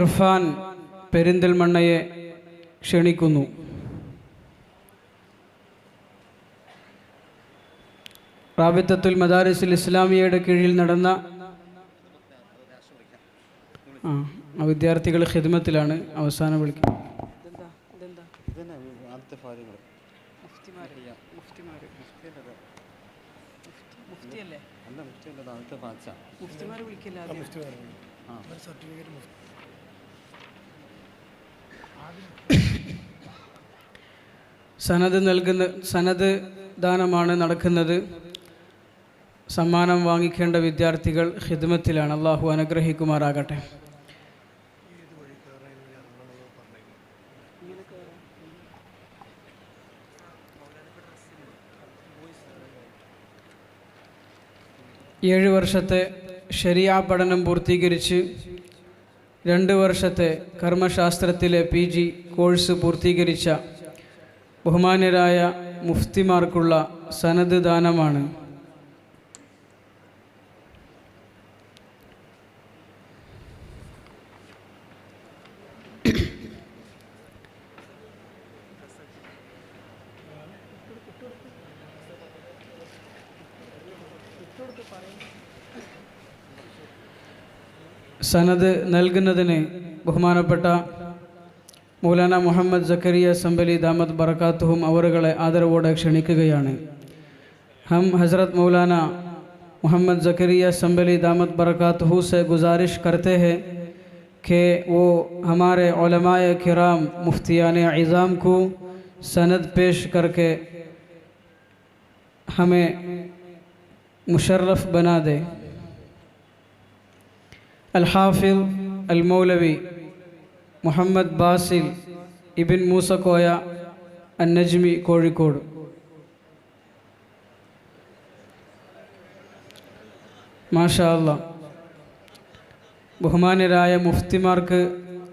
ഇർഫാൻ പെരിന്തൽമണ്ണയെ ക്ഷണിക്കുന്നു. റാബിത്തത്തുൽ മദാരിസുൽ ഇസ്ലാമിയയുടെ കീഴിൽ നടന്ന വിദ്യാർത്ഥികൾ ഖിദ്മത്തിലാണ്. അവസാനം വിളിക്കും. സനദ് ദാനമാണ് നടക്കുന്നത്. സമ്മാനം വാങ്ങിക്കേണ്ട വിദ്യാർത്ഥികൾ ഖിദ്മത്തിലാണ്. അള്ളാഹു അനുഗ്രഹിക്കുമാറാകട്ടെ. ഏഴ് വർഷത്തെ ശരിയാ പഠനം പൂർത്തീകരിച്ച് 2 വർഷത്തെ കർമ്മശാസ്ത്രത്തിലെ PG കോഴ്സ് പൂർത്തീകരിച്ച ബഹുമാന്യരായ മുഫ്തിമാർക്കുള്ള സനദ് ദാനമാണ്. സനദ് നൽകുന്നതിന് ബഹുമാനപ്പെട്ട മൗലാന മുഹമ്മദ് സക്കരിയ സംബലി ദാമത് ബറകാത്തുഹും അവറുകളെ ആദരവോടെ ക്ഷണിക്കുകയാണ്. हम हज़रत मौलाना मोहम्मद ज़करिया संबली दामत बरकातहू से गुजारिश करते हैं कि वो हमारे उलमाए किराम मुफ्तियान इज़ाम को सनद पेश करके हमें मुशर्रफ बना दे. अल-हाफ़िज़ अल-मौलवी മുഹമ്മദ് ബാസിൽ ഇബിൻ മൂസക്കോയ അന്നജ്മി കോഴിക്കോട്. മാഷാ അല്ലാഹ്. ബഹുമാന്യരായ മുഫ്തിമാർക്ക്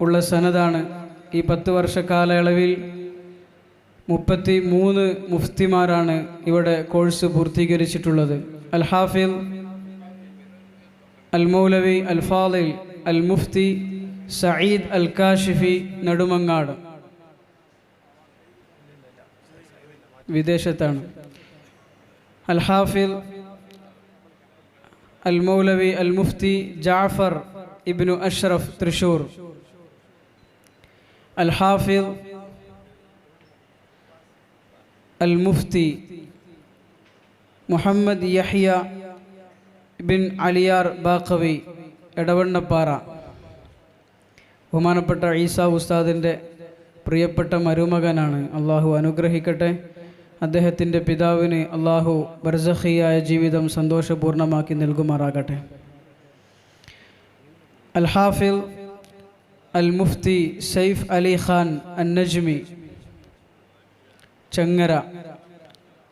ഉള്ള സനദാണ്. ഈ 10 വർഷ കാലയളവിൽ 33 മുഫ്തിമാരാണ് ഇവിടെ കോഴ്സ് പൂർത്തീകരിച്ചിട്ടുള്ളത്. അൽ ഹാഫിൽ അൽ മൗലവി അൽ ഫാദിൽ അൽ മുഫ്തി സഈദ് അൽ കാഷിഫി നെടുമങ്ങാട് വിദേശത്താണ്. അൽ ഹാഫിൽ അൽ മൗലവി അൽ മുഫ്തി ജാഫർ ഇബ്നു അഷ്റഫ് തൃശൂർ. അൽ ഹാഫിൽ അൽ മുഫ്തി മുഹമ്മദ് യഹ്യ ബിൻ അലിയാർ ബാഖവി എടവണ്ണപ്പാറ. ബഹുമാനപ്പെട്ട ഈസാ ഉസ്താദിൻ്റെ പ്രിയപ്പെട്ട മരുമകനാണ്. അള്ളാഹു അനുഗ്രഹിക്കട്ടെ. അദ്ദേഹത്തിൻ്റെ പിതാവിന് അള്ളാഹു ബർസഖിയായ ജീവിതം സന്തോഷപൂർണ്ണമാക്കി നൽകുമാറാകട്ടെ. അൽ ഹാഫിൽ അൽ മുഫ്തി സൈഫ് അലി ഖാൻ അന്നജ്മി ചങ്ങര.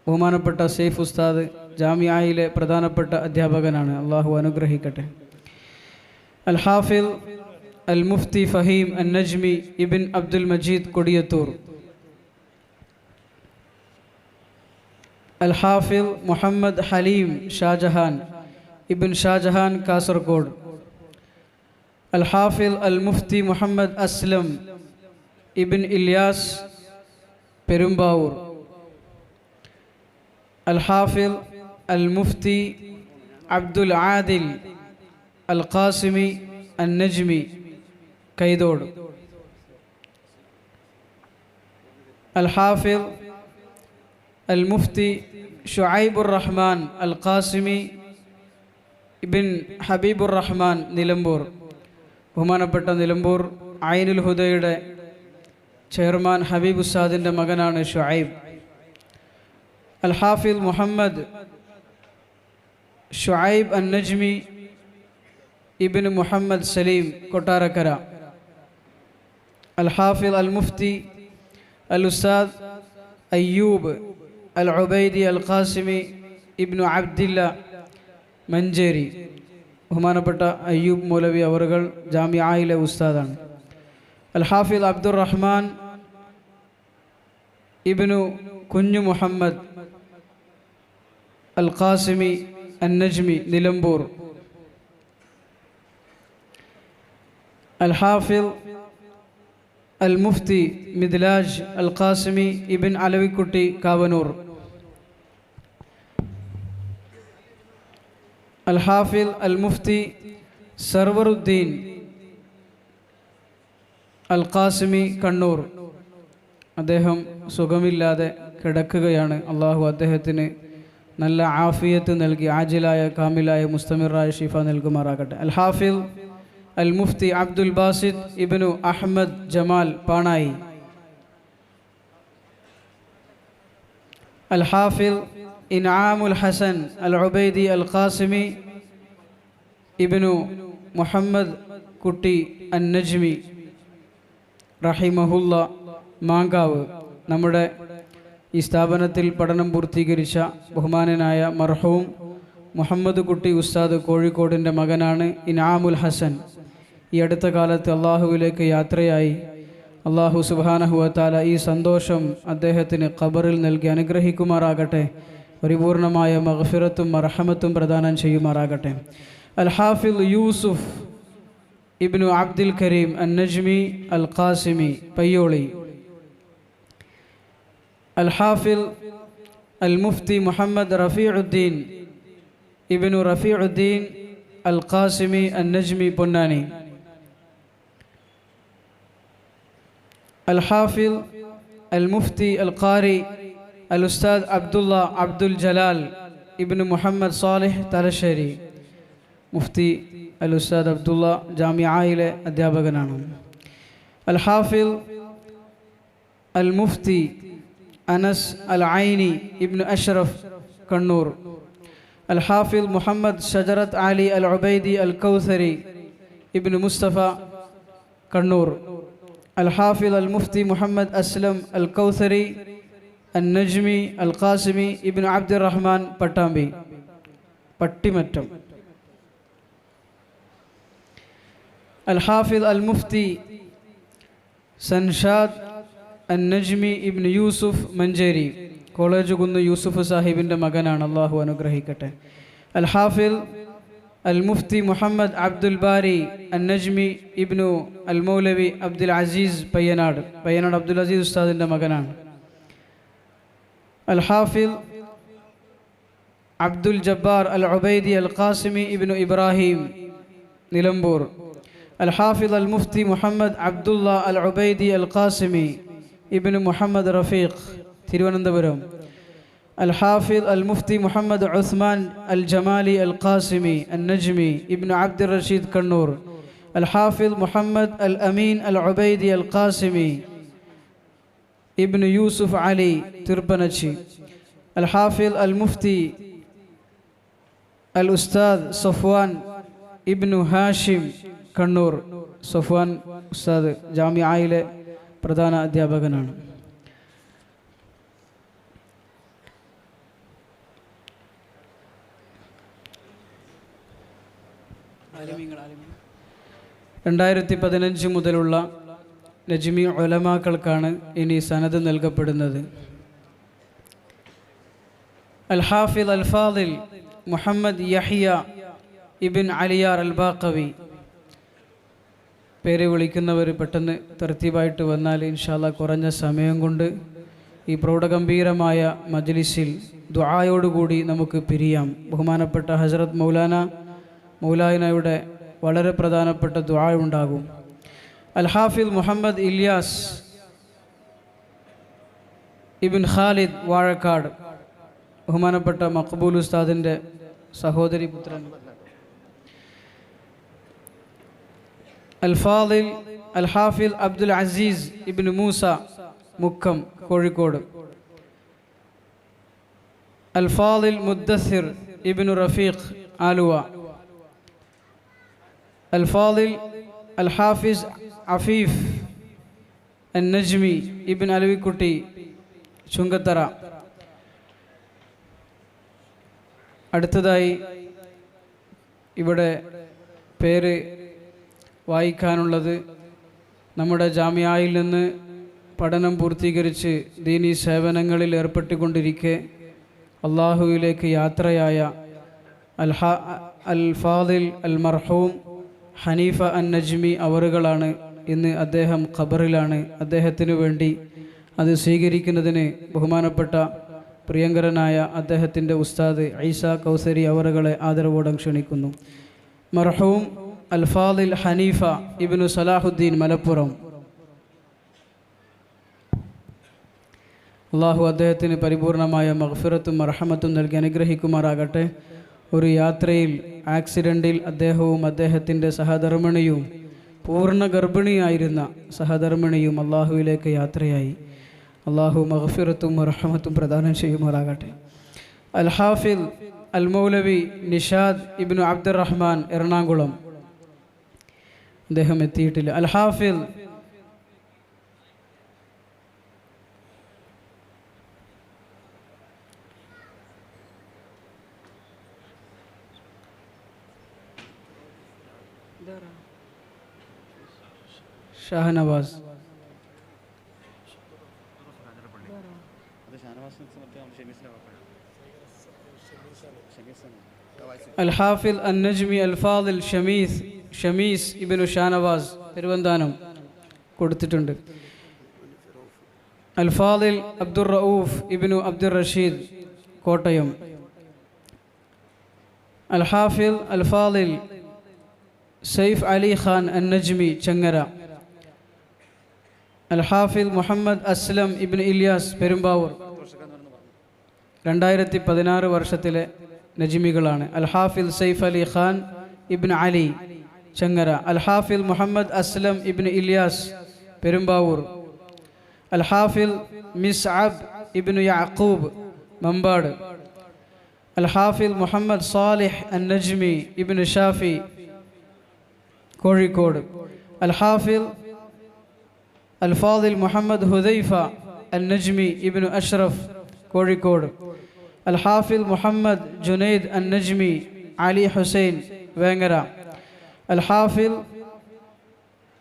ബഹുമാനപ്പെട്ട സൈഫ് ഉസ്താദ് ജാമിയയിലെ പ്രധാനപ്പെട്ട അധ്യാപകനാണ്. അള്ളാഹു അനുഗ്രഹിക്കട്ടെ. അൽ ഹാഫിൽ അൽ മുഫ്തി ഫഹീം അന്നജ്മി ഇബിൻ അബ്ദുൽ മജീദ് കൊടിയത്തൂർ. അൽ ഹാഫിൽ മുഹമ്മദ് ഹലീം ഷാജഹാൻ ഇബിൻ ഷാജഹാൻ കാസർഗോഡ്. അൽ ഹാഫിൽ അൽ മുഫ്തി മുഹമ്മദ് അസ്ലം ഇബിൻ ഇല്യാസ് പെരുമ്പാവൂർ. അൽ ഹാഫിൽ അൽ മുഫ്തി അബ്ദുൽ ആദിൽ അൽ ഖാസിമി അന്നജ്മി കൈതോട്. അൽ ഹാഫിൽ അൽ മുഫ്തി ഷുഐബുർ റഹ്മാൻ അൽ ഖാസിമി ഇബിൻ ഹബീബുർ റഹ്മാൻ നിലമ്പൂർ. ബഹുമാനപ്പെട്ട നിലമ്പൂർ ഐനുൽ ഹുദയുടെ ചെയർമാൻ ഹബീബ് ഉസ്താദിൻ്റെ മകനാണ് ഷുഐബ്. അൽ ഹാഫിൽ മുഹമ്മദ് ഷുഐബ് അന്നജ്മി ഇബിൻ മുഹമ്മദ് സലീം കൊട്ടാരക്കര. അൽ ഹാഫിൽ അൽ മുഫ്തി അൽ ഉസ്താദ് അയ്യൂബ് അൽ ഉബൈദി അൽ ഖാസിമി ഇബ്നു അബ്ദില്ല മഞ്ചേരി. ബഹുമാനപ്പെട്ട അയ്യൂബ് മൗലവി അവറുകൾ ജാമിയയിലെ ഉസ്താദാണ്. അൽ ഹാഫിൽ അബ്ദുർ റഹ്മാൻ ഇബ്നു കുഞ്ഞു മുഹമ്മദ് അൽ ഖാസിമി അന്നജ്മി നിലമ്പൂർ. അൽ-ഹാഫിദ് അൽ-മുഫ്തി മിദ്ലാജ് അൽ-ഖാസിമി ഇബ്ൻ അലവിക്കുട്ടി കാവനൂർ, അൽ-ഹാഫിദ് അൽ-മുഫ്തി സർവറുദ്ദീൻ അൽ-ഖാസിമി കണ്ണൂർ. അദ്ദേഹം സുഖമില്ലാതെ കിടക്കുകയാണ്. അള്ളാഹു അദ്ദേഹത്തിന് നല്ല ആഫിയത്ത് നൽകി ആജിലായ കാമിലായ മുസ്തമിറായ ഷിഫ നൽകുമാറാകട്ടെ. അൽ-ഹാഫിദ് അൽ-മുഫ്തി അബ്ദുൽ ബാസിദ് ഇബ്നു അഹ്മദ് ജമാൽ പാണായി, അൽ-ഹാഫിദ് ഇൻആമുൽ ഹസൻ അൽ-ഉബൈദി അൽ-ഖാസിമി ഇബ്നു മുഹമ്മദ് കുട്ടി അൻ-നജ്മി റഹിമഹുല്ല മാങ്കാവ്. നമ്മുടെ ഈ സ്ഥാപനത്തിൽ പഠനം പൂർത്തീകരിച്ച ബഹുമാനനായ മർഹൂം മുഹമ്മദ് കുട്ടി ഉസ്താദ് കോഴിക്കോടിൻ്റെ മകനാണ് ഇൻആമുൽ ഹസൻ. ഈ അടുത്ത കാലത്ത് അള്ളാഹുവിലേക്ക് യാത്രയായി. അള്ളാഹു സുബ്ഹാനഹു വ തആല ഈ സന്തോഷം അദ്ദേഹത്തിന് ഖബറിൽ നൽകി അനുഗ്രഹിക്കുമാറാകട്ടെ. പരിപൂർണമായ മഗ്ഫിറത്തും മർഹമത്തും പ്രദാനം ചെയ്യുമാറാകട്ടെ. അൽ-ഹാഫിദ് യൂസുഫ് ഇബ്നു അബ്ദുൽ കരീം അൻ-നജ്മി അൽ-ഖാസിമി പയ്യോളി, അൽ-ഹാഫിദ് അൽ-മുഫ്തി മുഹമ്മദ് റഫീഉദ്ദീൻ ഇബ്നു റഫീഉദ്ദീൻ അൽ-ഖാസിമി അൻ-നജ്മി പൊന്നാനി, അൽ-ഹാഫിദ് അൽ-മുഫ്തി അൽ-ഖാരി അൽ-ഉസ്താദ് അബ്ദുള്ള അബ്ദുൽ ജലാൽ ഇബ്നു മുഹമ്മദ് സാലിഹ് തലശ്ശേരി. മുഫ്തി അൽ-ഉസ്താദ് അബ്ദുള്ള ജാമിഅയിലെ അധ്യാപകനാണ്. അൽ-ഹാഫിദ് അൽ-മുഫ്തി അനസ് അൽ-ഐനി ഇബ്നു അഷ്റഫ് കണ്ണൂർ, അൽ-ഹാഫിദ് മുഹമ്മദ് ഷജറത്ത് അലി അൽ-ഉബൈദി അൽ-കൗസരി ഇബ്നു മുസ്തഫ കണ്ണൂർ, അൽ-ഹാഫിദ് അൽ-മുഫ്തി മുഹമ്മദ് അസ്ലം അൽ-കൗസരി അൻ-നജ്മി അൽ-ഖാസിമി ഇബ്നു അബ്ദുറഹ്മാൻ പട്ടാമ്പി പട്ടിമറ്റം, അൽ-ഹാഫിദ് അൽ-മുഫ്തി സൻഷാദ് അൻ-നജ്മി ഇബ്നു യൂസുഫ് മഞ്ചേരി കോളേജ് കുന്ന് യൂസുഫ് സാഹിബിൻ്റെ മകനാണ്. അള്ളാഹു അനുഗ്രഹിക്കട്ടെ. അൽ-ഹാഫിദ് അൽ-മുഫ്തി മുഹമ്മദ് അബ്ദുൽ ബാരി അൻ-നജ്മി ഇബ്നു അൽ-മൗലവി അബ്ദുൽ അസീസ് പയ്യനാട് അബ്ദുൽ അസീസ് ഉസ്താദിൻ്റെ മകനാണ്. അൽ-ഹാഫിദ് അബ്ദുൽ ജബ്ബാർ അൽ-ഉബൈദി അൽ-ഖാസിമി ഇബ്നു ഇബ്രാഹിം നിലമ്പൂർ, അൽ-ഹാഫിദ് അൽ-മുഫ്തി മുഹമ്മദ് അബ്ദുള്ള അൽ-ഉബൈദി അൽ-ഖാസിമി ഇബ്നു മുഹമ്മദ് റഫീഖ് തിരുവനന്തപുരം, അൽ-ഹാഫിദ് അൽ-മുഫ്തി മുഹമ്മദ് ഉസ്മാൻ അൽ-ജമാലി അൽ-ഖാസിമി അൻ-നജ്മി ഇബ്നു അബ്ദുർ റഷീദ് കണ്ണൂർ, അൽ-ഹാഫിദ് മുഹമ്മദ് അൽ-അമീൻ അൽ-ഉബൈദി അൽ-ഖാസിമി ഇബ്നു യൂസുഫ് അലി തിരുപ്പനച്ചി, അൽ-ഹാഫിദ് അൽ-മുഫ്തി അൽ-ഉസ്താദ് സഫ്വാൻ ഇബ്നു ഹാഷിം കണ്ണൂർ. സഫ്വാൻ ഉസ്താദ് ജാമിഅയിലെ പ്രധാന അധ്യാപകനാണ്. (2015) മുതലുള്ള നജ്മി ഉലമാക്കൾക്കാണ് ഇനി സനദ് നൽകപ്പെടുന്നത്. അൽ-ഹാഫിദ് അൽ-ഫാദിൽ മുഹമ്മദ് യഹ്യ ഇബ്ൻ അലിയാർ അൽ-ബാഖവി. പേര് വിളിക്കുന്നവർ പെട്ടെന്ന് തർത്തീബായിട്ട് വന്നാൽ ഇൻഷാ അല്ലാഹ് കുറഞ്ഞ സമയം കൊണ്ട് ഈ പ്രൗഢഗംഭീരമായ മജ്ലിസിൽ ദുആയോടുകൂടി നമുക്ക് പിരിയാം. ബഹുമാനപ്പെട്ട ഹസ്രത്ത് മൗലാനയുടെ വളരെ പ്രധാനപ്പെട്ട ദുആ ഉണ്ടാകും. അൽ-ഹാഫിദ് മുഹമ്മദ് ഇല്യാസ് ഇബ്ൻ ഖാലിദ് വാഴക്കാട്, ബഹുമാനപ്പെട്ട മഖ്ബൂൽ ഉസ്താദിൻ്റെ സഹോദരി പുത്രൻ. അൽ-ഫാദിൽ അൽ-ഹാഫിദ് അബ്ദുൽ അസീസ് ഇബ്നു മൂസ മുക്കം കോഴിക്കോട്, അൽ-ഫാദിൽ മുദ്ദസ്സിർ ഇബ്നു റഫീഖ് ആലുവ, അൽ-ഫാദിൽ അൽ-ഹാഫിസ് അഫീഫ് അൻ-നജ്മി ഇബ്ൻ അലവിക്കുട്ടി ചുങ്കത്തറ. അടുത്തതായി ഇവിടെ പേര് വായിക്കാനുള്ളത് നമ്മുടെ ജാമിഅയിൽ നിന്ന് പഠനം പൂർത്തീകരിച്ച് ദീനീ സേവനങ്ങളിൽ ഏർപ്പെട്ടുകൊണ്ടിരിക്കെ അള്ളാഹുവിലേക്ക് യാത്രയായ അൽ-ഫാദിൽ അൽ-മർഹൂം ഹനീഫ അൻ നജ്മി അവറുകളാണ്. ഇന്ന് അദ്ദേഹം ഖബറിലാണ്. അദ്ദേഹത്തിനു വേണ്ടി അത് സ്വീകരിക്കുന്നതിന് ബഹുമാനപ്പെട്ട പ്രിയങ്കരനായ അദ്ദേഹത്തിൻ്റെ ഉസ്താദ് ഈസ കൗസരി അവറുകളെ ആദരവോടെ ക്ഷണിക്കുന്നു. മർഹൂം അൽഫാദിൽ ഹനീഫ ഇബ്നു സലാഹുദ്ദീൻ മലപ്പുറം. അള്ളാഹു അദ്ദേഹത്തിന് പരിപൂർണമായ മഗ്ഫിറത്തും മർഹമത്തും നൽകി അനുഗ്രഹിക്കുമാറാകട്ടെ. ഒരു യാത്രയിൽ ആക്സിഡൻറ്റിൽ അദ്ദേഹവും അദ്ദേഹത്തിൻ്റെ സഹധർമ്മിണിയും, പൂർണ്ണ ഗർഭിണിയായിരുന്ന സഹധർമ്മിണിയും അള്ളാഹുവിലേക്ക് യാത്രയായി. അള്ളാഹു മഗ്ഫിറത്തും മർഹമത്തും പ്രദാനം ചെയ്യുമാറാകട്ടെ. അൽ ഹാഫിൽ അൽ മൗലവി നിഷാദ് ഇബ്നു അബ്ദുറഹ്മാൻ എറണാകുളം, അദ്ദേഹം എത്തിയിട്ടില്ല. അൽ ഹാഫിൽ ഷാഹനവാസ്, അൽ ഹാഫിൽ അൻ നജ്മി അൽ ഫാദിൽ ഷമീസ് ഇബ്നു ഷാനവാസ് തിരുവന്താനം കൊടുത്തിട്ടുണ്ട്. അൽ ഫാദിൽ അബ്ദുർ റഊഫ് ഇബ്നു അബ്ദുർ റഷീദ് കോട്ടയം. അൽ ഹാഫിൽ അൽ ഫാദിൽ സൈഫ് അലി ഖാൻ അൻ നജ്മി ചെങ്ങര. അൽ ഹാഫിൽ മുഹമ്മദ് അസ്ലം ഇബ്നു ഇല്യാസ് പെരുമ്പാവൂർ. 2016 വർഷത്തിലെ നജ്മികളാണ്. അൽ ഹാഫിൽ സൈഫ് അലി ഖാൻ ഇബ്നു അലി ചെങ്ങര. അൽ ഹാഫിൽ മുഹമ്മദ് അസ്ലം ഇബ്നു ഇല്യാസ് പെരുമ്പാവൂർ. അൽ ഹാഫിൽ മിസ്അബ് ഇബ്നു യാഖൂബ് മമ്പാട്. അൽ ഹാഫിൽ മുഹമ്മദ് സാലിഹ് അൻ നജ്മി ഇബ്നു ഷാഫി കോഴിക്കോട്. അൽ ഹാഫിൽ അൽ ഫാദിൽ മുഹമ്മദ് ഹുദൈഫ അൻ നജ്മി ഇബ്നു അഷ്റഫ് കോഴിക്കോട്. അൽ ഹാഫിൽ മുഹമ്മദ് ജുനൈദ് അൻ നജ്മി അലി ഹുസൈൻ വേങ്ങര. അൽ ഹാഫിൽ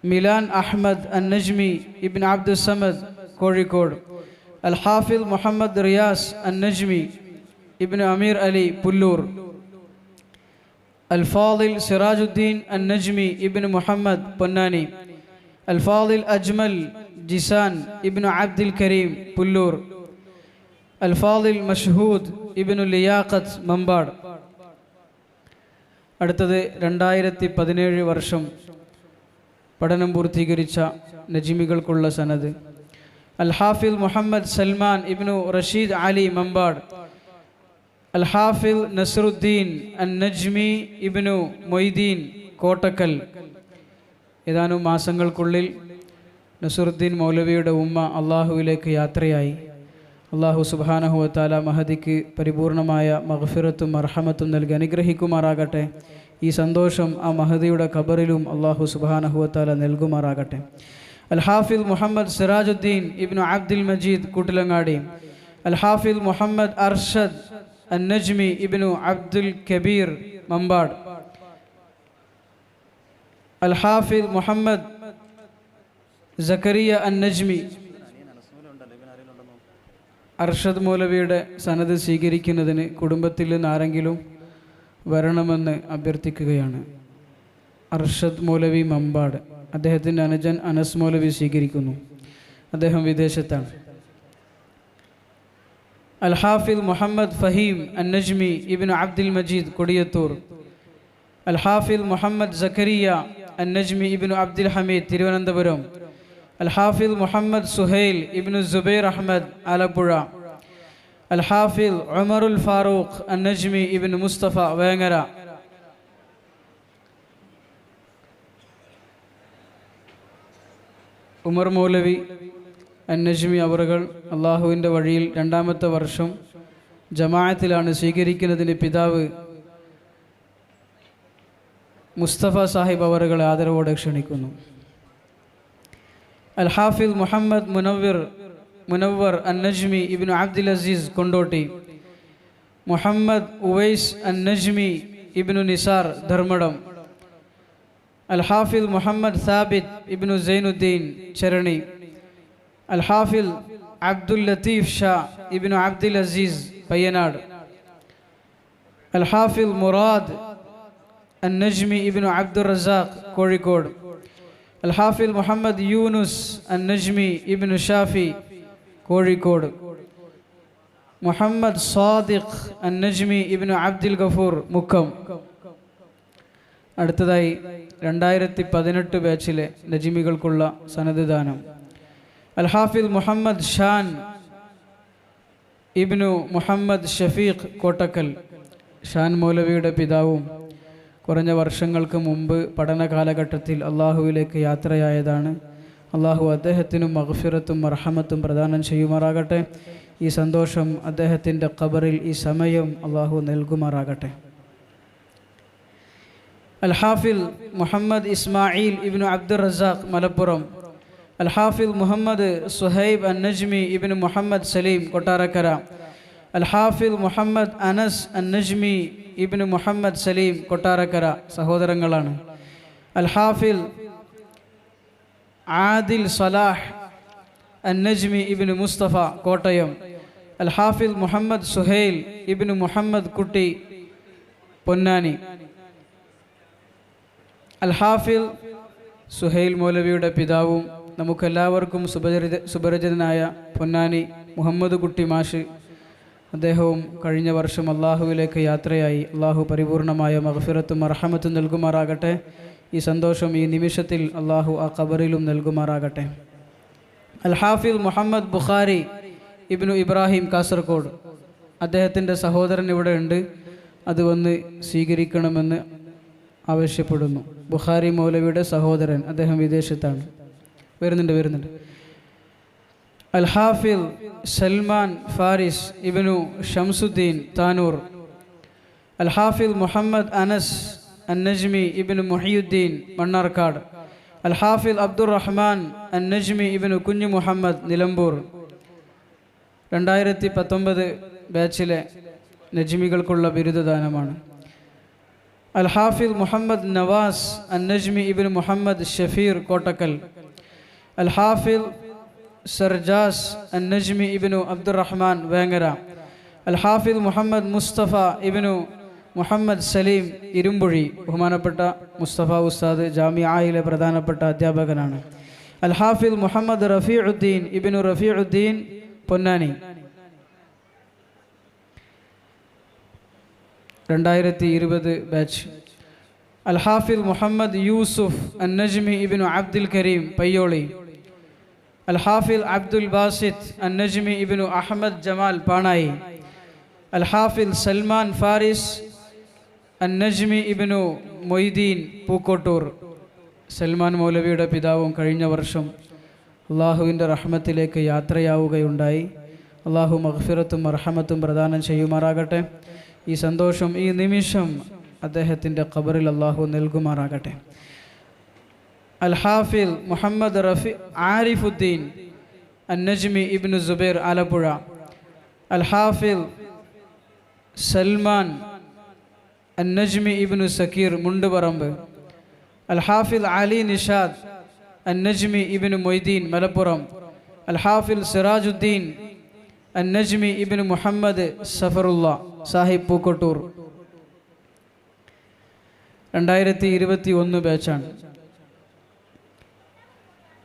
മിലാൻ അഹ്മദ് അൻ നജ്മി ഇബ്നു അബ്ദുൽ സമദ് കോഴിക്കോട്. അൽ ഹാഫിൽ മുഹമ്മദ് റിയാസ് അൻ നജ്മി ഇബ്നു അമീർ അലി പുല്ലൂർ. അൽ ഫാദിൽ സിറാജുദ്ദീൻ അൻ നജ്മി ഇബ്നു മുഹമ്മദ് പൊന്നാനി. അൽ ഫാദിൽ അജ്മൽ ജിസാൻ ഇബ്നു അബ്ദുൽ കരീം പുല്ലൂർ. അൽ ഫാദിൽ മഷ്ഹൂദ് ഇബ്നു ലിയാഖത്ത് മമ്പാട്. അടുത്തത് 2017 വർഷം പഠനം പൂർത്തീകരിച്ച നജ്മികൾക്കുള്ള സനദ്. അൽ ഹാഫിൽ മുഹമ്മദ് സൽമാൻ ഇബ്നു റഷീദ് അലി മമ്പാട്. അൽ ഹാഫിൽ നസ്രുദ്ദീൻ അൻ നജ്മി ഇബ്നു മൊയ്തീൻ കോട്ടക്കൽ. ഏതാനും മാസങ്ങൾക്കുള്ളിൽ നസ്രുദ്ദീൻ മൗലവിയുടെ ഉമ്മ അള്ളാഹുവിലേക്ക് യാത്രയായി. അള്ളാഹു സുബ്ഹാനഹു വ തആല മഹദിക്ക് പരിപൂർണമായ മഗ്ഫിറത്തും മർഹമത്തും നൽകി അനുഗ്രഹിക്കുമാറാകട്ടെ. ഈ സന്തോഷം ആ മഹദിയുടെ ഖബറിലും അള്ളാഹു സുബ്ഹാനഹു വ തആല നൽകുമാറാകട്ടെ. അൽ ഹാഫിൽ മുഹമ്മദ് സിറാജുദ്ദീൻ ഇബ്നു അബ്ദുൽ മജീദ് കൂട്ടിലങ്ങാടി. അൽ ഹാഫിൽ മുഹമ്മദ് അർഷദ് അൻ നജ്മി ഇബ്നു അബ്ദുൽ കബീർ മമ്പാട്. അൽ ഹാഫിൽ മുഹമ്മദ് സക്കരിയ അൻ നജ്മി. അർഷദ് മൗലവിയുടെ സനദ് സ്വീകരിക്കുന്നതിന് കുടുംബത്തിൽ നിന്ന് ആരെങ്കിലും വരണമെന്ന് അഭ്യർത്ഥിക്കുകയാണ്. അർഷദ് മൗലവി മമ്പാട്, അദ്ദേഹത്തിൻ്റെ അനുജൻ അനസ് മൗലവി സ്വീകരിക്കുന്നു. അദ്ദേഹം വിദേശത്താണ്. അൽ ഹാഫിൽ മുഹമ്മദ് ഫഹീം അൻ നജ്മി ഇബ്നു അബ്ദുൽ മജീദ് കൊടിയത്തൂർ. അൽ ഹാഫിൽ മുഹമ്മദ് സക്കരിയ അൻ നജ്മി ഇബ്നു അബ്ദുൽ ഹമീദ് തിരുവനന്തപുരം. അൽ ഹാഫിൽ മുഹമ്മദ് സുഹൈൽ ഇബ്നു സുബൈർ അഹമ്മദ് ആലപ്പുഴ. അൽ ഹാഫിൽ ഉമറുൽ ഫാറൂഖ് അൻ നജ്മി ഇബ്നു മുസ്തഫ വേങ്ങര. ഉമർ മൗലവി അൻ നജ്മി അവറുകൾ അള്ളാഹുവിൻ്റെ വഴിയിൽ 2ാമത്തെ വർഷം ജമാഅത്തിലാണ് സ്വീകരിക്കുന്നതിന് പിതാവ് മുസ്തഫ സാഹിബ് അവറുകളെ ആദരവോടെ ക്ഷണിക്കുന്നു. അൽ ഹാഫിൽ മുഹമ്മദ് മുനവ്വർ അൻ നജ്മി ഇബ്നു അബ്ദുൽ അസീസ് കൊണ്ടോട്ടി. മുഹമ്മദ് ഉവൈസ് അൻ നജ്മി ഇബ്നു നിസാർ ധർമ്മടം. അൽ ഹാഫിൽ മുഹമ്മദ് സാബിത് ഇബ്നു സൈനുദ്ദീൻ ചരണി. അൽ ഹാഫിൽ അബ്ദുൽ ലത്തീഫ് ഷാ ഇബ്നു അബ്ദുൽ അസീസ് പയ്യനാട്. അൽ ഹാഫിൽ മുറാദ് അന്നജ്മി ഇബ്നു അബ്ദുർ റസാഖ് കോഴിക്കോട്. അൽ ഹാഫിൽ മുഹമ്മദ് യൂനുസ് അന്നജ്മി ഇബ്നു ഷാഫി കോഴിക്കോട്. മുഹമ്മദ് സാദിഖ് അന്നജ്മി ഇബ്നു അബ്ദുൽ ഗഫൂർ മുക്കം. അടുത്തതായി 2018 ബാച്ചിലെ നജ്മികൾക്കുള്ള സനദ് ദാനം. അൽ ഹാഫിൽ മുഹമ്മദ് ഷാൻ ഇബ്നു മുഹമ്മദ് ഷഫീഖ് കോട്ടക്കൽ. ഷാൻ മൗലവിയുടെ പിതാവും കുറഞ്ഞ വർഷങ്ങൾക്ക് മുമ്പ് പഠന കാലഘട്ടത്തിൽ അള്ളാഹുവിലേക്ക് യാത്രയായതാണ്. അള്ളാഹു അദ്ദേഹത്തിനും മഗ്ഫിറത്തും മർഹമത്തും പ്രദാനം ചെയ്യുമാറാകട്ടെ. ഈ സന്തോഷം അദ്ദേഹത്തിൻ്റെ ഖബറിൽ ഈ സമയം അള്ളാഹു നൽകുമാറാകട്ടെ. അൽ ഹാഫിൽ മുഹമ്മദ് ഇസ്മായിൽ ഇബ്നു അബ്ദുർ റസാഖ് മലപ്പുറം. അൽ ഹാഫിൽ മുഹമ്മദ് സുഹൈബ് അന്നജ്മി ഇബ്നു മുഹമ്മദ് സലീം കൊട്ടാരക്കര. അൽ ഹാഫിൽ മുഹമ്മദ് അനസ് അന്നജ്മി ഇബ്നു മുഹമ്മദ് സലീം കൊട്ടാരക്കര സഹോദരങ്ങളാണ്. അൽ ഹാഫിൽ ആദിൽ സലാഹ് അന്നജ്മി ഇബ്നു മുസ്തഫ കോട്ടയം. അൽ ഹാഫിൽ മുഹമ്മദ് സുഹൈൽ ഇബ്നു മുഹമ്മദ് കുട്ടി പൊന്നാനി. അൽ ഹാഫിൽ സുഹൈൽ മൗലവിയുടെ പിതാവും നമുക്കെല്ലാവർക്കും സുപരിചിതനായ പൊന്നാനി മുഹമ്മദ് കുട്ടി മാഷ്, അദ്ദേഹവും കഴിഞ്ഞ വർഷം അള്ളാഹുവിലേക്ക് യാത്രയായി. അള്ളാഹു പരിപൂർണമായ മഗ്ഫിറത്തും മർഹമത്തും നൽകുമാറാകട്ടെ. ഈ സന്തോഷം ഈ നിമിഷത്തിൽ അള്ളാഹു ആ ഖബറിലും നൽകുമാറാകട്ടെ. അൽ ഹാഫിൽ മുഹമ്മദ് ബുഖാരി ഇബ്നു ഇബ്രാഹിം കാസർഗോഡ്. അദ്ദേഹത്തിൻ്റെ സഹോദരൻ ഇവിടെ ഉണ്ട്, അത് വന്ന് സ്വീകരിക്കണമെന്ന് ആവശ്യപ്പെടുന്നു. ബുഖാരി മൗലവിയുടെ സഹോദരൻ, അദ്ദേഹം വിദേശത്താണ്. വരുന്നുണ്ട്. അൽ ഹാഫിൽ സൽമാൻ ഫാരിസ് ഇബ്നു ഷംസുദ്ദീൻ താനൂർ. അൽ ഹാഫിൽ മുഹമ്മദ് അനസ് അന്നജ്മി ഇബ്നു മുഹിയുദ്ദീൻ മണ്ണാർക്കാട്. അൽ ഹാഫിൽ അബ്ദുർ റഹ്മാൻ അന്നജ്മി ഇബ്നു കുഞ്ഞു മുഹമ്മദ് നിലമ്പൂർ. 2019 ബാച്ചിലെ നജ്മികൾക്കുള്ള ബിരുദദാനമാണ്. അൽ ഹാഫിൽ മുഹമ്മദ് നവാസ് അന്നജ്മി ഇബ്നു മുഹമ്മദ് ഷഫീർ കോട്ടക്കൽ. അൽ ഹാഫിൽ സർജാസ് അന്നജ്മി ഇബ്നു അബ്ദുറഹ്മാൻ വേങ്ങര. അൽ ഹാഫിൽ മുഹമ്മദ് മുസ്തഫ ഇബ്നു മുഹമ്മദ് സലീം ഇരുമ്പുഴി. ബഹുമാനപ്പെട്ട മുസ്തഫ ഉസ്താദ് ജാമിഅയിലെ പ്രധാനപ്പെട്ട അധ്യാപകനാണ്. അൽ ഹാഫിൽ മുഹമ്മദ് റഫീഉദ്ദീൻ ഇബ്നു റഫീഉദ്ദീൻ പൊന്നാനി. 2020 ബാച്ച്. അൽ ഹാഫിൽ മുഹമ്മദ് യൂസുഫ് അന്നജ്മി ഇബ്നു അബ്ദുൽ കരീം പയ്യോളി. അൽ ഹാഫിൽ അബ്ദുൽ ബാസിത്ത് അന്നജ്മി ഇബ്നു അഹമ്മദ് ജമാൽ പാണായി. അൽ ഹാഫിൽ സൽമാൻ ഫാരിസ് അന്നജ്മി ഇബ്നു മൊയ്തീൻ പൂക്കോട്ടൂർ. സൽമാൻ മൗലവിയുടെ പിതാവും കഴിഞ്ഞ വർഷം അള്ളാഹുവിൻ്റെ റഹ്മത്തിലേക്ക് യാത്രയാവുകയുണ്ടായി. അള്ളാഹു മഗ്ഫിറത്തും മർഹമത്തും പ്രദാനം ചെയ്യുമാറാകട്ടെ. ഈ സന്തോഷം ഈ നിമിഷം അദ്ദേഹത്തിൻ്റെ ഖബറിൽ അള്ളാഹു നൽകുമാറാകട്ടെ. അൽ ഹാഫിൽ മുഹമ്മദ് ആരിഫുദ്ദീൻ അന്നജ്മി ഇബ്നു സുബൈർ ആലപ്പുഴ. അൽ ഹാഫിൽ സൽമാൻ അന്നജ്മി ഇബ്നു സക്കീർ മുണ്ടുപറമ്പ്. അൽ ഹാഫിൽ അലി നിഷാദ് അന്നജ്മി ഇബ്നു മൊയ്തീൻ മലപ്പുറം. അൽ ഹാഫിൽ സിറാജുദ്ദീൻ അന്നജ്മി ഇബ്നു മുഹമ്മദ് സഫറുല്ല സാഹിബ് പൂക്കോട്ടൂർ. 2021 ബാച്ചാണ്.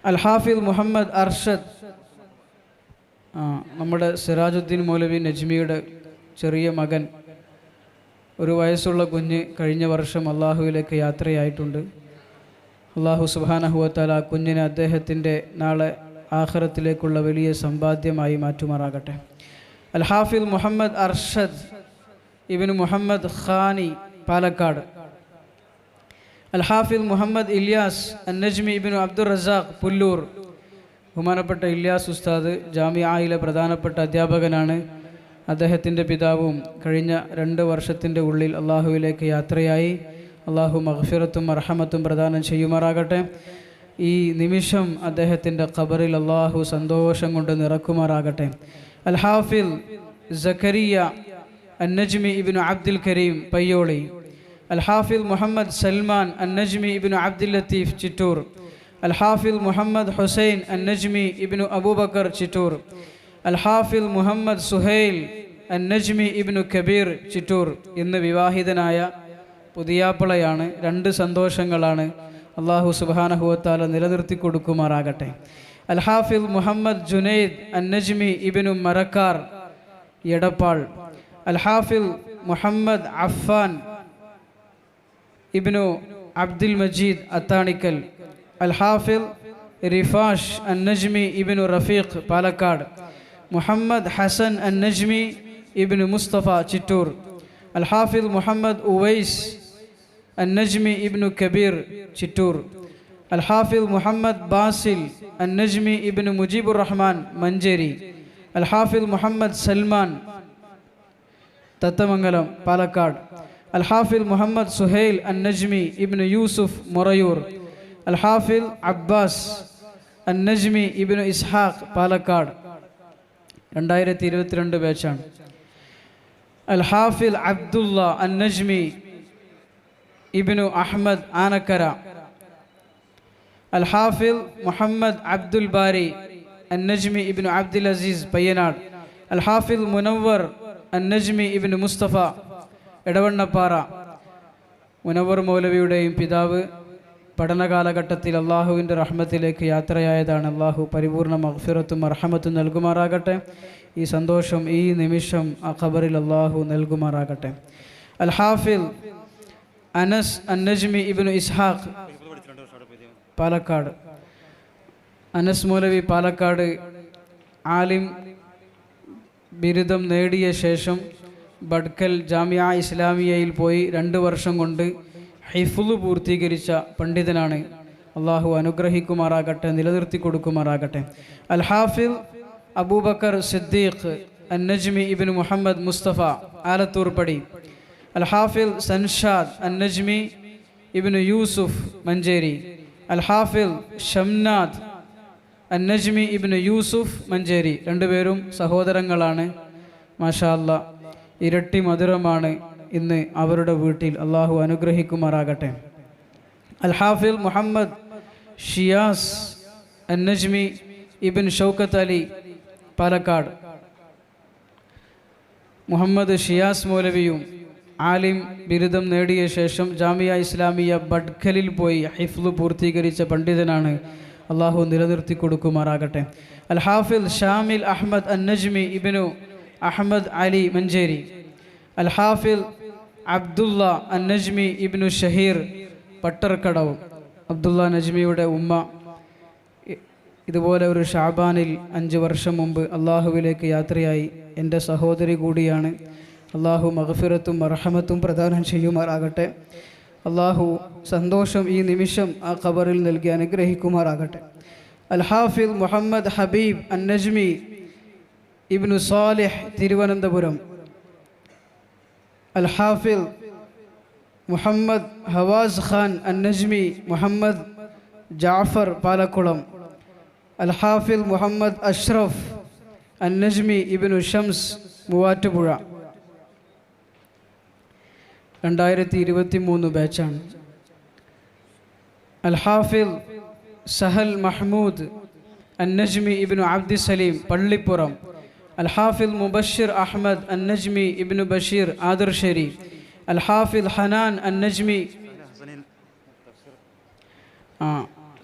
അൽ ഹാഫിൽ മുഹമ്മദ് അർഷദ്, നമ്മുടെ സിറാജുദ്ദീൻ മൗലവി നജ്മിയുടെ ചെറിയ മകൻ, 1 വയസ്സുള്ള കുഞ്ഞ് കഴിഞ്ഞ വർഷം അള്ളാഹുവിലേക്ക് യാത്രയായിട്ടുണ്ട്. അള്ളാഹു സുബ്ഹാനഹു വ തആല കുഞ്ഞിനെ അദ്ദേഹത്തിൻ്റെ നാളെ ആഖിറത്തിലേക്കുള്ള വലിയ സമ്പാദ്യമായി മാറ്റുമാറാകട്ടെ. അൽ ഹാഫിൽ മുഹമ്മദ് അർഷദ് ഇബ്നു മുഹമ്മദ് ഖാനി പാലക്കാട്. അൽ ഹാഫിൽ മുഹമ്മദ് ഇല്യാസ് അന്നജ്മി ഇബ്നു അബ്ദുർ റസാഖ് പുല്ലൂർ. ബഹുമാനപ്പെട്ട ഇല്യാസ് ഉസ്താദ് ജാമിഅയിലെ പ്രധാനപ്പെട്ട അധ്യാപകനാണ്. അദ്ദേഹത്തിൻ്റെ പിതാവും കഴിഞ്ഞ 2 വർഷത്തിൻ്റെ ഉള്ളിൽ അള്ളാഹുവിലേക്ക് യാത്രയായി. അള്ളാഹു മഗ്ഫിറത്തും മർഹമത്തും പ്രദാനം ചെയ്യുമാറാകട്ടെ. ഈ നിമിഷം അദ്ദേഹത്തിൻ്റെ ഖബറിൽ അള്ളാഹു സന്തോഷം കൊണ്ട് നിറക്കുമാറാകട്ടെ. അൽ ഹാഫിൽ സക്കരിയ അന്നജ്മി ഇബ്നു അബ്ദുൽ കരീം പയ്യോളി. അൽ ഹാഫിൽ മുഹമ്മദ് സൽമാൻ അന്നജ്മി ഇബ്നു അബ്ദുൽ ലത്തീഫ് ചിറ്റൂർ. അൽ ഹാഫിൽ മുഹമ്മദ് ഹുസൈൻ അന്നജ്മി ഇബ്നു അബൂബക്കർ ചിറ്റൂർ. അൽ ഹാഫിൽ മുഹമ്മദ് സുഹൈൽ അന്നജ്മി ഇബ്നു കബീർ ചിറ്റൂർ. ഇന്ന് വിവാഹിതനായ പുതിയാപ്പിളയാണ്. 2 സന്തോഷങ്ങളാണ്. അള്ളാഹു സുബ്ഹാനഹു വ തആല നിലനിർത്തി കൊടുക്കുമാറാകട്ടെ. അൽ ഹാഫിൽ മുഹമ്മദ് ജുനൈദ് അന്നജ്മി ഇബ്നു മറക്കാർ എടപ്പാൾ, അൽ ഹാഫിൽ മുഹമ്മദ് അഫ്ഫാൻ ഇബ്നു അബ്ദുൽ മജീദ് അത്താണിക്കൽ, അൽ ഹാഫിൽ റിഫാഷ് അന്നജ്മി ഇബ്നു റഫീഖ് പാലക്കാട്, മുഹമ്മദ് ഹസൻ അന്നജ്മി ഇബ്നു മുസ്തഫ ചിറ്റൂർ, അൽ ഹാഫിൽ മുഹമ്മദ് ഉവൈസ് അന്നജ്മി ഇബ്നു കബീർ ചിറ്റൂർ, അൽ ഹാഫിൽ മുഹമ്മദ് ബാസിൽ അന്നജ്മി ഇബ്നു മുജീബുർ റഹ്മാൻ മഞ്ചേരി, അൽ ഹാഫിൽ മുഹമ്മദ് സൽമാൻ തത്തമംഗലം പാലക്കാട്, അൽ ഹാഫിൽ മുഹമ്മദ് സുഹൈൽ അന്നജ്മി ഇബ്നു യൂസുഫ് മൊറയൂർ, അൽ ഹാഫിൽ അബ്ബാസ് അന്നജ്മി ഇബ്നു ഇസ്ഹാഖ് പാലക്കാട് 2022 ബാച്ചാണ്. അൽ ഹാഫിൽ അബ്ദുള്ള അന്നജ്മി ഇബ്നു അഹ്മദ് ആനക്കര, അൽ ഹാഫിൽ മുഹമ്മദ് അബ്ദുൽ ബാരി അന്നജ്മി ഇബ്നു അബ്ദുൽ അസീസ് പയ്യനാട്, അൽ ഹാഫിൽ മുനവ്വർ അന്നജ്മി ഇബ്നു മുസ്തഫ എടവണ്ണപ്പാറ. മുനവ്വർ മൗലവിയുടെയും പിതാവ് പഠനകാലഘട്ടത്തിൽ അള്ളാഹുവിൻ്റെ റഹ്മത്തിലേക്ക് യാത്രയായതാണ്. അള്ളാഹു പരിപൂർണ മഗ്ഫിറത്തും റഹ്മത്തും നൽകുമാറാകട്ടെ. ഈ സന്തോഷം ഈ നിമിഷം ആ ഖബറിൽ അള്ളാഹു നൽകുമാറാകട്ടെ. അൽ ഹാഫിൽ അനസ് അന്നജ്മി ഇബ്നു ഇസ്ഹാഖ് പാലക്കാട്, അനസ് മൗലവി പാലക്കാട് ആലിം ബിരുദം നേടിയ ശേഷം ബഡ്കൽ ജാമിയ ഇസ്ലാമിയയിൽ പോയി 2 വർഷം കൊണ്ട് ഹിഫ്ള് പൂർത്തീകരിച്ച പണ്ഡിതനാണ്. അള്ളാഹു അനുഗ്രഹിക്കുമാറാകട്ടെ, നിലനിർത്തി കൊടുക്കുമാറാകട്ടെ. അൽ ഹാഫിൽ അബൂബക്കർ സിദ്ദീഖ് അന്നജ്മി ഇബ്നു മുഹമ്മദ് മുസ്തഫ ആലത്തൂർ പടി, അൽ ഹാഫിൽ സൻഷാദ് അന്നജ്മി ഇബ്നു യൂസുഫ് മഞ്ചേരി, അൽ ഹാഫിൽ ഷംനാദ് അന്നജ്മി ഇബ്നു യൂസുഫ് മഞ്ചേരി. 2 പേരും സഹോദരങ്ങളാണ്. മാഷാ അല്ലാഹ്, ഇരട്ടി മധുരമാണ് ഇന്ന് അവരുടെ വീട്ടിൽ. അള്ളാഹു അനുഗ്രഹിക്കുമാറാകട്ടെ. അൽ ഹാഫിൽ മുഹമ്മദ് ഷിയാസ് അന്നജ്മി ഇബ്ൻ ഷൗക്കത്ത് അലി പാലക്കാട്, മുഹമ്മദ് ഷിയാസ് മൗലവിയും ആലിം ബിരുദം നേടിയ ശേഷം ജാമിയ ഇസ്ലാമിയ ബഡ്ഖലിൽ പോയി ഹിഫ്ള് പൂർത്തീകരിച്ച പണ്ഡിതനാണ്. അള്ളാഹു നിലനിർത്തി കൊടുക്കുമാറാകട്ടെ. അൽ ഹാഫിൽ ഷാമിൽ അഹ്മദ് അന്നജ്മി ഇബ്നു അഹ്മദ് അലി മഞ്ചേരി, അൽ ഹാഫിൽ അബ്ദുള്ള അന്നജ്മി ഇബ്നു ഷഹീർ പട്ടർക്കടവ്. അബ്ദുള്ള നജ്മിയുടെ ഉമ്മ ഇതുപോലെ ഒരു ഷാബാനിൽ 5 വർഷം മുമ്പ് അള്ളാഹുവിലേക്ക് യാത്രയായി. എൻ്റെ സഹോദരി കൂടിയാണ്. അള്ളാഹു മഗ്ഫിറത്തും റഹ്മത്തും പ്രദാനം ചെയ്യുമാറാകട്ടെ. അള്ളാഹു സന്തോഷം ഈ നിമിഷം ആ ഖബറിൽ നൽകി അനുഗ്രഹിക്കുമാറാകട്ടെ. അൽ ഹാഫിൽ മുഹമ്മദ് ഹബീബ് അന്നജ്മി ഇബ്നു സാലിഹ് തിരുവനന്തപുരം, അൽ ഹാഫിൽ മുഹമ്മദ് ഹവാസ് ഖാൻ അന്നജ്മി മുഹമ്മദ് ജാഫർ പാലക്കുളം, അൽ ഹാഫിൽ മുഹമ്മദ് അഷ്റഫ് അന്നജ്മി ഇബ്നു ഷംസ് മൂവാറ്റുപുഴ 2023 ബാച്ചാണ്. അൽ ഹാഫിൽ സഹൽ മഹ്മൂദ് അന്നജ്മി ഇബ്നു അബ്ദി സലീം പള്ളിപ്പുറം, അൽ ഹാഫിൽ മുബഷിർ അഹ്മദ് അന്നജ്മി ഇബ്നു ബഷീർ ആദർശേരി, അൽ ഹാഫിൽ ഹനാൻ അന്നജ്മി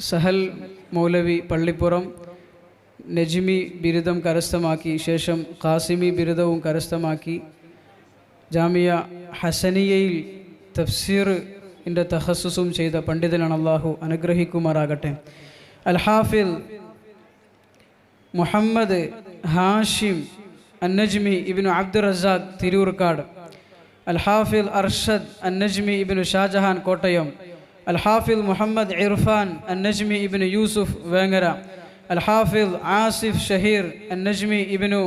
സഹൽ മൗലവി പള്ളിപ്പുറം നജ്മി ബിരുദം കരസ്ഥമാക്കി ശേഷം ഖാസിമി ബിരുദവും കരസ്ഥമാക്കി ജാമിയ ഹസനിയയിൽ തഫ്സീറിൻ്റെ തഖസ്സുസും ചെയ്ത പണ്ഡിതനാണ്. അള്ളാഹു അനുഗ്രഹിക്കുമാറാകട്ടെ. അൽ ഹാഫിൽ മുഹമ്മദ് ഹാഷിം അന്നജ്മി ഇബ്നു അബ്ദുർ റസാഖ് തിരൂർക്കാട്, അൽ ഹാഫിൽ അർഷദ് അന്നജ്മി ഇബ്നു ഷാജഹാൻ കോട്ടയം, അൽ ഹാഫിൽ മുഹമ്മദ് ഇർഫാൻ അന്നജ്മി ഇബ്നു യൂസുഫ് വേങ്ങര, അൽ ഹാഫിൽ ആസിഫ് ഷഹീർ അന്നജ്മി ഇബ്നു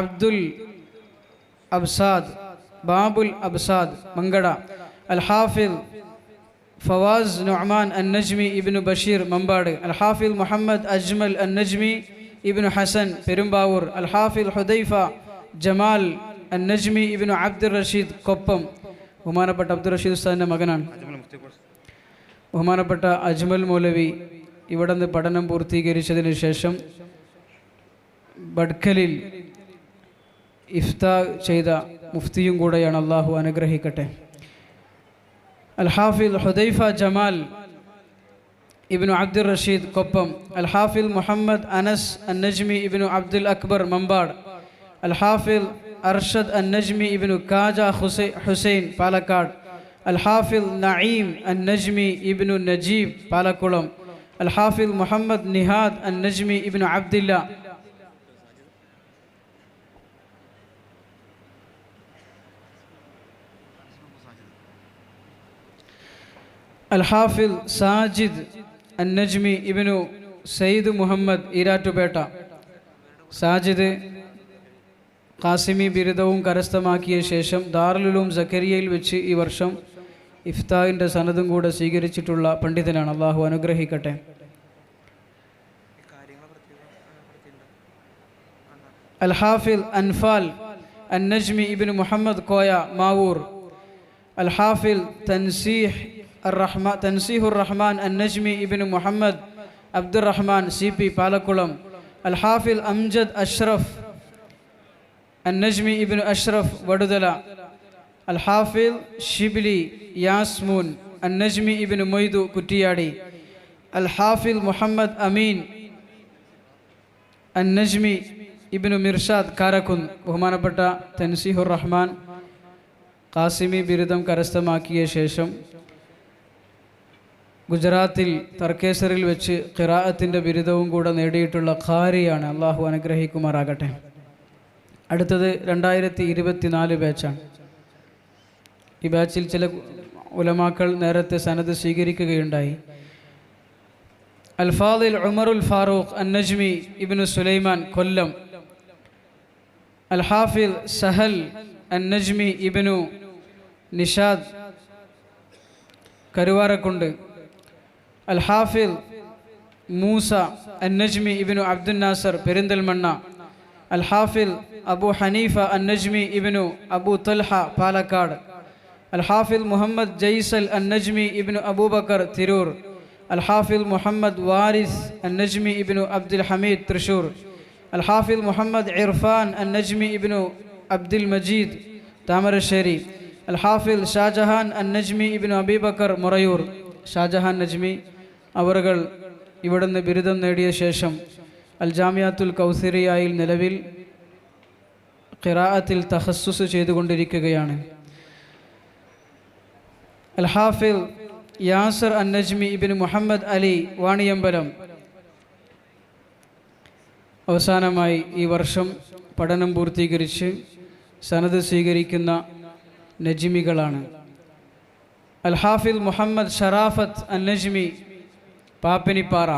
അബ്ദുൽ അബ്സാദ് ബാബുൽ അബ്സാദ് മങ്കട, അൽ ഹാഫിൽ ഫവാസ് നുഅ്മാൻ അന്നജ്മി ഇബ്നു ബഷീർ മമ്പാട്, അൽ ഹാഫിൽ മുഹമ്മദ് അജ്മൽ അന്നജ്മി ഇബ്നു ഹസൻ പെരുമ്പാവൂർ, അൽ ഹാഫിൽ ഹുദൈഫ ജമാൽ അന്നജ്മി ഇബ്നു അബ്ദുർ റഷീദ് കൊപ്പം. ബഹുമാനപ്പെട്ട അബ്ദുർ റഷീദ് ഉസ്താദിൻ്റെ മകനാണ്. ബഹുമാനപ്പെട്ട അജ്മൽ മൗലവി ഇവിടെ നിന്ന് പഠനം പൂർത്തീകരിച്ചതിന് ശേഷം ബഡ്ഖലിൽ ഇഫ്താ ചെയ്ത മുഫ്തിയും കൂടെയാണ്. അള്ളാഹു അനുഗ്രഹിക്കട്ടെ. അൽ-ഹാഫിൽ ഹുദൈഫ ജമാൽ ഇബ്നു അബ്ദുർ റഷീദ് കൊപ്പം, അൽ-ഹാഫിൽ മുഹമ്മദ് അനസ് അൻ-നജ്മി ഇബ്നു അബ്ദുൽ അക്ബർ മമ്പാട്, അൽ-ഹാഫിൽ അർഷദ് അൻ-നജ്മി ഇബ്നു കാജ ഹുസൈൻ പാലക്കാട്, അൽ-ഹാഫിൽ നഈം അൻ-നജ്മി ഇബ്നു നജീബ് പാലക്കുളം, അൽ-ഹാഫിൽ മുഹമ്മദ് നിഹാദ് അൻ-നജ്മി ഇബ്നു അബ്ദില്ല, അൽ-ഹാഫിൽ സാജിദ് അൻ-നജ്മി ഇബ്നു സയ്യിദ് മുഹമ്മദ് ഈരാറ്റുപേട്ട. സാജിദ് ഖാസിമി ബിരുദവും കരസ്ഥമാക്കിയ ശേഷം ദാറുൽ ഉലൂം സക്കരിയയിൽ വെച്ച് ഈ വർഷം ഇഫ്താഹിൻ്റെ സനദും കൂടെ സ്വീകരിച്ചിട്ടുള്ള പണ്ഡിതനാണ്. അള്ളാഹു അനുഗ്രഹിക്കട്ടെ. അൽ-ഹാഫിൽ അൻഫാൽ അൻ-നജ്മി ഇബ്നു മുഹമ്മദ് കോയ മാവൂർ, അൽ-ഹാഫിൽ തൻസീഹുർ റഹ്മാൻ അൻ-നജ്മി ഇബ്നു മുഹമ്മദ് അബ്ദുറഹ്മാൻ CP പാലക്കുളം, അൽ-ഹാഫിൽ അംജദ് അഷ്റഫ് അൻ-നജ്മി ഇബ്നു അഷ്റഫ് വടുതല, അൽ-ഹാഫിൽ ഷിബ്ലി യാസ്മൂൻ അൻ-നജ്മി ഇബ്നു മൊയ്തു കുറ്റിയാടി, അൽ-ഹാഫിൽ മുഹമ്മദ് അമീൻ അൻ-നജ്മി ഇബ്നു മിർഷാദ് കാരക്കുന്ന്. ബഹുമാനപ്പെട്ട തൻസീഹുർ റഹ്മാൻ ഖാസിമി ബിരുദം കരസ്ഥമാക്കിയ ശേഷം ഗുജറാത്തിൽ തർക്കേസറിൽ വെച്ച് ഖിറാഅത്തിൻ്റെ ബിരുദവും കൂടെ നേടിയിട്ടുള്ള ഖാരിയാണ്. അള്ളാഹു അനുഗ്രഹിക്കുമാറാകട്ടെ. അടുത്തത് 2024 ബാച്ചാണ്. ഈ ബാച്ചിൽ ചില ഉലമാക്കൾ നേരത്തെ സനദ് സ്വീകരിക്കുകയുണ്ടായി. അൽ-ഫാദിൽ ഉമറുൽ ഫാറൂഖ് അൻ-നജ്മി ഇബ്നു സുലൈമാൻ കൊല്ലം, അൽ-ഹാഫിൽ സഹൽ അൻ-നജ്മി ഇബ്നു നിഷാദ് കരുവാരക്കുണ്ട്, അൽ-ഹാഫിൽ മൂസ അൻ-നജ്മി ഇബ്നു അബ്ദുൽ നാസർ പെരിന്തൽമണ്ണ, അൽ-ഹാഫിൽ അബു ഹനീഫ അൻ-നജ്മി ഇബ്നു അബു തൽഹ പാലക്കാട്, അൽ-ഹാഫിൽ മുഹമ്മദ് ജയ്സൽ അൻ-നജ്മി ഇബ്നു അബൂബക്കർ തിരൂർ, അൽ-ഹാഫിൽ മുഹമ്മദ് വാരിസ് അൻ-നജ്മി ഇബ്നു അബ്ദുൽ ഹമീദ് തൃശൂർ, അൽ-ഹാഫിൽ മുഹമ്മദ് ഇർഫാൻ അൻ-നജ്മി ഇബ്നു അബ്ദുൽ മജീദ് താമരശ്ശേരി, അൽ-ഹാഫിൽ ഷാജഹാൻ അൻ-നജ്മി ഇബ്നു അബീബക്കർ മുറയൂർ. ഷാജഹാൻ നജ്മി അവറുകൾ ഇവിടുന്ന് ബിരുദം നേടിയ ശേഷം അൽ-ജാമിഅത്തുൽ കൗസരിയയിൽ നിലവിൽ ഖിറാഅത്തിൽ തഖസ്സുസ് ചെയ്തുകൊണ്ടിരിക്കുകയാണ്. അൽ-ഹാഫിൽ യാസർ അൻ-നജ്മി ഇബ്നു മുഹമ്മദ് അലി വാണിയമ്പലം. അവസാനമായി ഈ വർഷം പഠനം പൂർത്തീകരിച്ച് സനദ് സ്വീകരിക്കുന്ന നജ്മികളാണ്. അൽ-ഹാഫിൽ മുഹമ്മദ് ഷറാഫത്ത് അൻ-നജ്മി പാപ്പിനിപ്പാറ,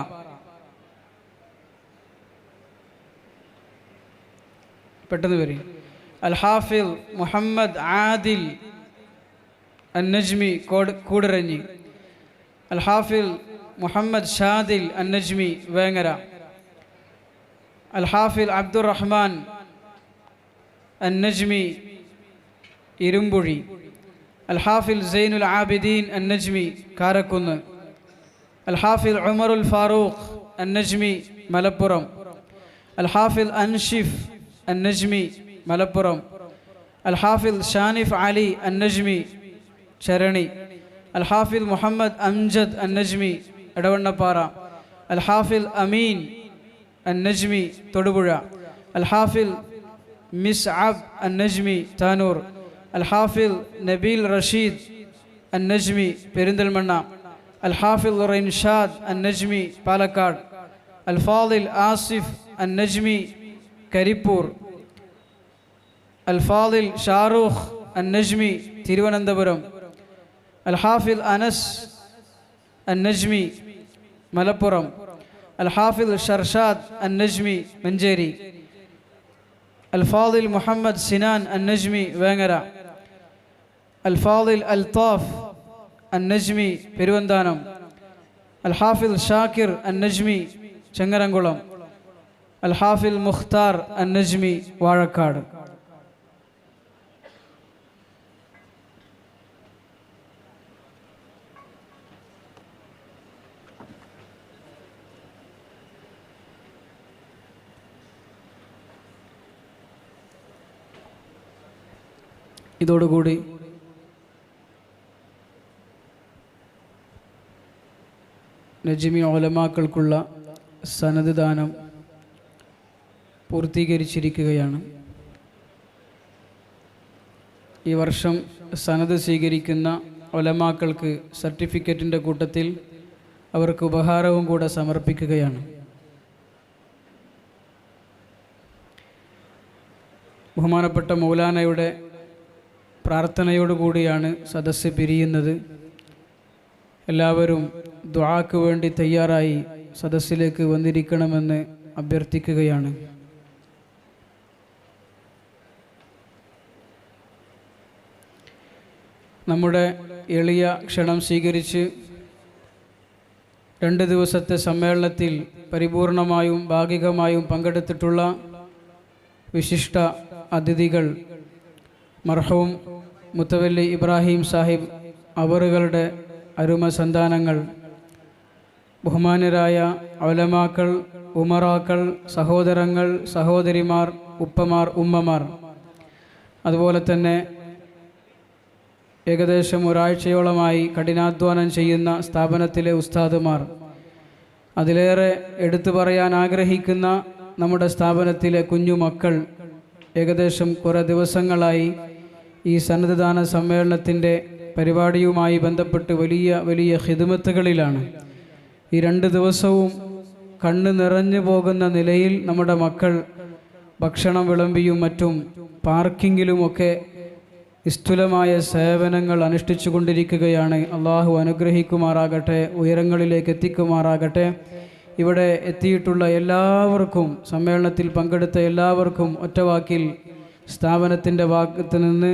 പെട്ടെന്ന് വരും. അൽ-ഹാഫിൽ മുഹമ്മദ് ആദിൽ അൻ-നജ്മി കൂടരഞ്ഞി, അൽ-ഹാഫിൽ മുഹമ്മദ് ഷാദിൽ അൻ-നജ്മി വേങ്ങര, അൽ-ഹാഫിൽ അബ്ദുറഹ്മാൻ അൻ-നജ്മി ഇരുമ്പുഴി, അൽ-ഹാഫിൽ സൈനുൽ ആബിദീൻ അൻ-നജ്മി കാരക്കുന്ന്, അൽ-ഹാഫിൽ ഉമറുൽ ഫാറൂഖ് അൻ-നജ്മി മലപ്പുറം, അൽ-ഹാഫിൽ അൻഷിഫ് അൻ-നജ്മി മലപ്പുറം, അൽ-ഹാഫിൽ ഷാനിഫ് അലി അൻ-നജ്മി ചരണി, അൽ-ഹാഫിൽ മുഹമ്മദ് അംജദ് അൻ-നജ്മി എടവണ്ണപ്പാറ, അൽ-ഹാഫിൽ അമീൻ അൻ-നജ്മി തൊടുപുഴ, അൽ-ഹാഫിൽ മിസ്അബ് അൻ-നജ്മി താനൂർ, അൽ-ഹാഫിൽ നബീൽ റഷീദ് അൻ-നജ്മി പെരിന്തൽമണ്ണ, അൽ-ഹാഫിൽ റിൻഷാദ് അൻ-നജ്മി പാലക്കാട്, അൽ-ഫാദിൽ ആസിഫ് അൻ-നജ്മി കരിപ്പൂർ, അൽ-ഫാദിൽ ഷാറൂഖ് അൻ-നജ്മി തിരുവനന്തപുരം, അൽ-ഹാഫിൽ അനസ് അൻ-നജ്മി മലപ്പുറം, അൽ-ഹാഫിൽ ഷർഷാദ് അൻ-നജ്മി മഞ്ചേരി, അൽ-ഫാദിൽ മുഹമ്മദ് സിനാൻ അൻ-നജ്മി വേങ്ങര, അൽ-ഫാദിൽ അൽതാഫ് അൻ-നജ്മി പെരുവന്താനം, അൽ-ഹാഫിൽ ഷാക്കിർ അൻ-നജ്മി ചെങ്ങരംകുളം, അൽ-ഹാഫിൽ മുഖ്താർ അൻ-നജ്മി വാഴക്കാട്. ഇതോടുകൂടി നജ്മി ഉലമാക്കൾക്കുള്ള സനദ് ദാനം പൂർത്തീകരിച്ചിരിക്കുകയാണ്. ഈ വർഷം സനദ് സ്വീകരിക്കുന്ന ഉലമാക്കൾക്ക് സർട്ടിഫിക്കറ്റിൻ്റെ കൂട്ടത്തിൽ അവർക്ക് ഉപഹാരവും കൂടെ സമർപ്പിക്കുകയാണ്. ബഹുമാനപ്പെട്ട മൗലാനയുടെ പ്രാർത്ഥനയോടുകൂടിയാണ് സദസ്സ് പിരിയുന്നത്. എല്ലാവരും ദുആക്ക് വേണ്ടി തയ്യാറായി സദസ്സിലേക്ക് വന്നിരിക്കണമെന്ന് അഭ്യർത്ഥിക്കുകയാണ്. നമ്മുടെ എളിയ ക്ഷണം സ്വീകരിച്ച് 2 ദിവസത്തെ സമ്മേളനത്തിൽ പരിപൂർണമായും ഭാഗികമായും പങ്കെടുത്തിട്ടുള്ള വിശിഷ്ട അതിഥികൾ, മർഹൂം മുത്തവല്ലി ഇബ്രാഹിം സാഹിബ് അവറുകളുടെ അരുമ സന്താനങ്ങൾ, ബഹുമാന്യരായ ഉലമാക്കൾ, ഉമറാക്കൾ, സഹോദരങ്ങൾ, സഹോദരിമാർ, ഉപ്പമാർ, ഉമ്മമാർ, അതുപോലെ തന്നെ ഏകദേശം ഒരാഴ്ചയോളമായി കഠിനാധ്വാനം ചെയ്യുന്ന സ്ഥാപനത്തിലെ ഉസ്താദുമാർ, അതിലേറെ എടുത്തു പറയാൻ ആഗ്രഹിക്കുന്ന നമ്മുടെ സ്ഥാപനത്തിലെ കുഞ്ഞുമക്കൾ ഏകദേശം കുറേ ദിവസങ്ങളായി ഈ സന്നദ്ധദാന സമ്മേളനത്തിൻ്റെ പരിപാടിയുമായി ബന്ധപ്പെട്ട് വലിയ വലിയ ഖിദ്മത്തുകളിലാണ്. ഈ 2 ദിവസവും കണ്ണ് നിറഞ്ഞു പോകുന്ന നിലയിൽ നമ്മുടെ മക്കൾ ഭക്ഷണം വിളമ്പിയും മറ്റും പാർക്കിങ്ങിലുമൊക്കെ നിസ്തുലമായ സേവനങ്ങൾ അനുഷ്ഠിച്ചു കൊണ്ടിരിക്കുകയാണ്. അള്ളാഹു അനുഗ്രഹിക്കുമാറാകട്ടെ, ഉയരങ്ങളിലേക്ക് എത്തിക്കുമാറാകട്ടെ. ഇവിടെ എത്തിയിട്ടുള്ള എല്ലാവർക്കും, സമ്മേളനത്തിൽ പങ്കെടുത്ത എല്ലാവർക്കും ഒറ്റവാക്കിൽ സ്ഥാപനത്തിൻ്റെ ഭാഗത്ത് നിന്ന്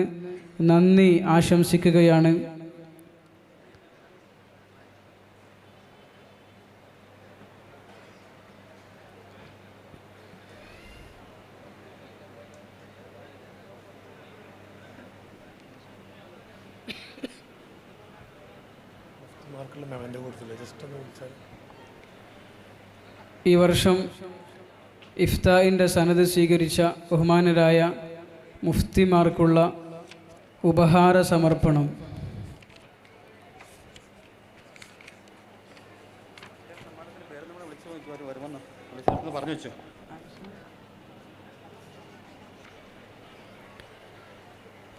നന്ദി ആശംസിക്കുകയാണ്. ഈ വർഷം ഇഫ്തായിൻ്റെ സനദ് സ്വീകരിച്ച ബഹുമാനരായ മുഫ്തിമാർക്കുള്ള ഉപഹാര സമർപ്പണം.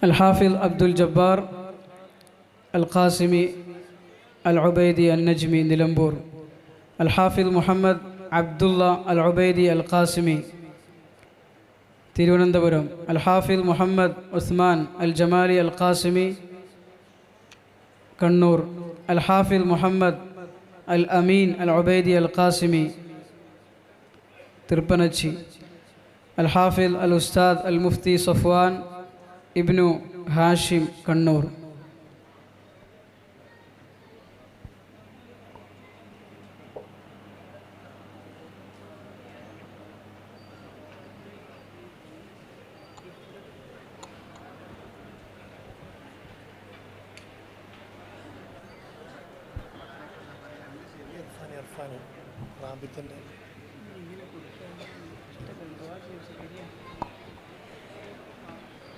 അൽ ഹാഫിദ് അബ്ദുൽ ജബ്ബാർ അൽ ഖാസിമി അൽ ഉബൈദി അൽ നജ്മി നിലമ്പൂർ, അൽ ഹാഫിദ് മുഹമ്മദ് അബ്ദുള്ള അൽ ഉബൈദി അൽ ഖാസിമി തിരുവനന്തപുരം, അൽ ഹാഫിദ് മുഹമ്മദ് ഉസ്മാൻ അൽ ജമാലി അൽ ഖാസിമി കണ്ണൂർ, അൽ ഹാഫിദ് മുഹമ്മദ് അൽ അമീൻ അൽ ഉബൈദി അൽ ഖാസിമി തിരുപ്പനച്ചി, അൽ ഹാഫിദ് അൽ ഉസ്താദ് അൽ മുഫ്തി സഫ്വാൻ ഇബ്നു ഹാഷിം കണ്ണൂർ.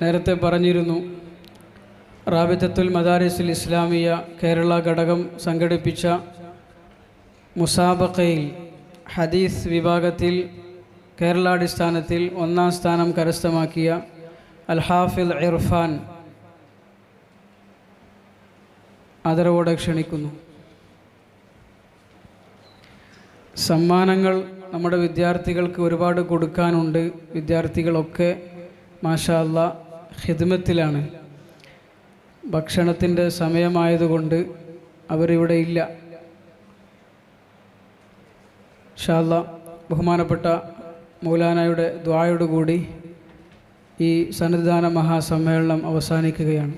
നേരത്തെ പറഞ്ഞിരുന്നു, റാബിത്തത്തുൽ മദാരിസുൽ ഇസ്ലാമിയ കേരള ഘടകം സംഘടിപ്പിച്ച മുസാബഖയിൽ ഹദീസ് വിഭാഗത്തിൽ കേരളാടിസ്ഥാനത്തിൽ 1ാം സ്ഥാനം കരസ്ഥമാക്കിയ അൽ ഹാഫിൽ ഇർഫാൻ ആദരവോടെ ക്ഷണിക്കുന്നു. സമ്മാനങ്ങൾ നമ്മുടെ വിദ്യാർത്ഥികൾക്ക് ഒരുപാട് കൊടുക്കാനുണ്ട്. വിദ്യാർത്ഥികളൊക്കെ മാഷാ അല്ലാഹ് ഖിദ്മത്തിലാണ്. ഭക്ഷണത്തിൻ്റെ സമയമായതുകൊണ്ട് അവരിവിടെ ഇല്ല. ഇൻഷാ അല്ലാഹ് ബഹുമാനപ്പെട്ട മൗലാനയുടെ ദുആയോടുകൂടി ഈ സന്നദ്ധദാന മഹാസമ്മേളനം അവസാനിക്കുകയാണ്.